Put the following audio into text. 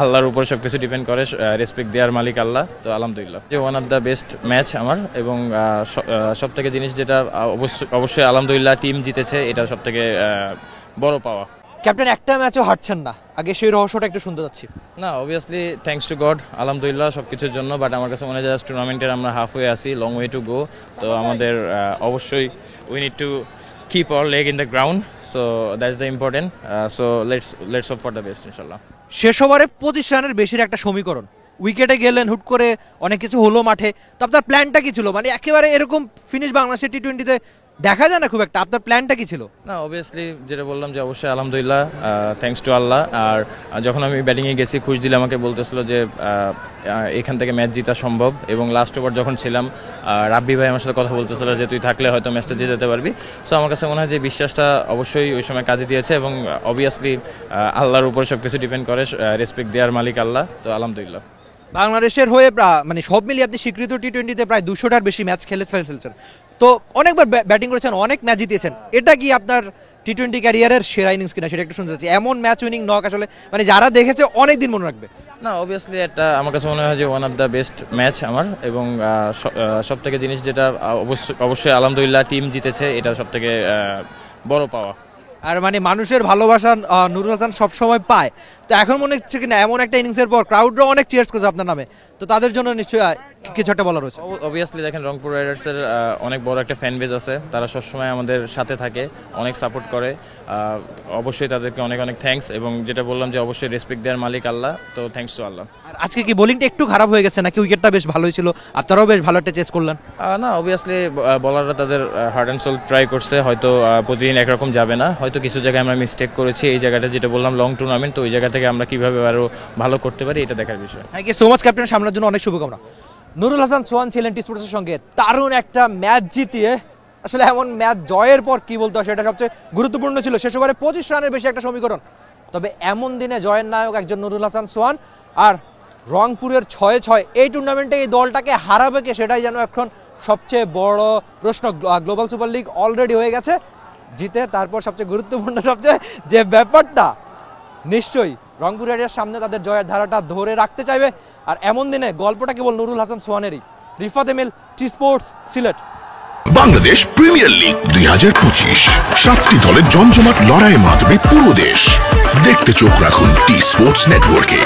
আল্লাহর উপর সবকিছু ডিপেন্ড করে, রেসপেক্ট দেওয়ার মালিক আল্লাহ। তো আলহামদুলিল্লাহ যে one of the best match আমার, এবং সব থেকে জিনিস যেটা অবশ্যই আলহামদুলিল্লাহ টিম জিতেছে, এটা সব থেকে বড় পাওয়া। ক্যাপ্টেন একটা ম্যাচও হারছেন না, আগে সেই রহস্যটা একটু শুনতে যাচ্ছি। না, অবভিয়াসলি থ্যাঙ্কস টু গড, আলহামদুলিল্লাহ সব কিছুর জন্য। বাট আমার কাছে মনে হয় জাস্ট টুর্নামেন্টের আমরা হাফ ওয়ে আছি, লং ওয়ে টু গো। তো আমাদের অবশ্যই we need to keep our leg in the ground, so that's the important, so let's hope for the best ইনশাআল্লাহ। শেষ ওভারে 25 রানের বেশির একটা সমীকরণ, উইকেটে গেলেন হুট করে, অনেক কিছু হলো মাঠে, তো আপনার প্ল্যানটা কি ছিল? মানে একেবারে এরকম ফিনিশ বাংলাদেশের টি-20তে দেখা যায় না খুব একটা, আপনার প্ল্যানটা কি ছিল? না, অবভিয়াসলি যেটা বললাম যে অবশ্যই আলহামদুলিল্লাহ থ্যাঙ্কস টু আল্লাহ। আর যখন আমি ব্যাটিংয়ে গেছি, খুশ দিলে আমাকে বলতেছিল যে এখান থেকে ম্যাচ জিতা সম্ভব, এবং লাস্ট ওভার যখন ছিলাম রাব্বি ভাই আমার সাথে কথা বলতেছিল যে তুই থাকলে হয়তো ম্যাচটা জিতাতে পারবি। সো আমার কাছে মনে হয় যে বিশ্বাসটা অবশ্যই ওই সময় কাজে দিয়েছে, এবং অবভিয়াসলি আল্লাহর উপর সব কিছু ডিপেন্ড করে, রেসপেক্ট দেওয়ার মালিক আল্লাহ। তো আলহামদুলিল্লাহ বাংলাদেশের হয়ে মানে সব মিলিয়ে আপনি স্বীকৃত টি-20তে প্রায় 200টার বেশি ম্যাচ ফেলছেন, তো অনেকবার ব্যাটিং করেছেন, অনেক ম্যাচ জিতিয়েছেন। এটা কি আপনার টি-20 ক্যারিয়ারের সেরা ইনিংস কিনা সেটা একটু শুনতে চাচ্ছি। এমন ম্যাচ উইনিং নক আসলে মানে যারা দেখেছে অনেক দিন মনে রাখবে। না, অবভিয়াসলি এটা আমার কাছে মনে হয় যে one of the best match আমার, এবং সব থেকে জিনিস যেটা অবশ্যই আলহামদুলিল্লাহ টিম জিতেছে, এটা সব থেকে বড় পাওয়া। আর মানে মানুষের ভালোবাসা নুরুল হাসান সবসময় পায়, তো এখন মনে হচ্ছে কিনা এমন একটা ইনিংসের পর ক্রাউডরা অনেক চিয়ার্স করছে আপনার নামে, তো তাদের জন্য নিশ্চয়ই কিছু একটা বলা রয়েছে। অবভিয়াসলি দেখেন, রংপুর রাইডার্সের অনেক বড় একটা ফ্যান বেজ আছে, তারা সবসময় আমাদের সাথে থাকে, অনেক সাপোর্ট করে। অবশ্যই তাদেরকে অনেক অনেক থ্যাঙ্কস, এবং যেটা বললাম যে অবশ্যই রেসপেক্ট দেওয়ার মালিক আল্লাহ। তো থ্যাঙ্কস টু আল্লাহ। আর আজকে কি বোলিংটা একটু খারাপ হয়ে গেছে নাকি উইকেটটা বেশ ভালোই ছিল, আপনারাও বেশ ভালো একটা চেস করলেন? না, অবভিয়াসলি বলাররা তাদের হার্ড অ্যান্ড সোল ট্রাই করছে, হয়তো প্রতিদিন একরকম যাবে না, হয়তো কিছু জায়গায় আমরা মিস্টেক করেছি। এই জায়গাটা যেটা বললাম লং টুর্নামেন্ট, তো ওই জায়গা থেকে আমরা কীভাবে আরও ভালো করতে পারি, এটা দেখার বিষয়। Thank you so much captain, সামনের জন্য অনেক শুভকামনা। নুরুল হাসান সোহান ছিলেন টি স্পোর্টসের সঙ্গে, দারুণ একটা ম্যাচ জিতিয়ে, আসলে এমন ম্যাচ জয়ের পর কি বলতে হয় সেটা সবচেয়ে গুরুত্বপূর্ণ ছিল। শেষ ওভারে 25 রানের বেশি একটা সমীকরণ, তবে এমন দিনে জয়ের নায়ক একজন নুরুল হাসান সোহান। আর রংপুরের 6-6 এই টুর্নামেন্টে এই দলটাকে হারাবে কে, সেটাই যেন এখন সবচেয়ে বড় প্রশ্ন। গ্লোবাল সুপার লিগ অলরেডি হয়ে গেছে জিতে, তারপর সবচেয়ে গুরুত্বপূর্ণ সবচেয়ে যে ব্যাপারটা, নিশ্চয়ই রংপুর রাইডার্স সামনে তাদের জয়ের ধারাটা ধরে রাখতে চাইবে। আর এমন দিনে গল্পটা কেবল নুরুল হাসান সোহানেরই। Rifat Emil, T sports, Sylhet. Bangladesh premier league 2025, 7টি দলের জমজমাট লড়াইয়ে মাতবে পুরো দেশ। দেখতে চোখ রাখুন টি স্পোর্টস নেটওয়ার্কে।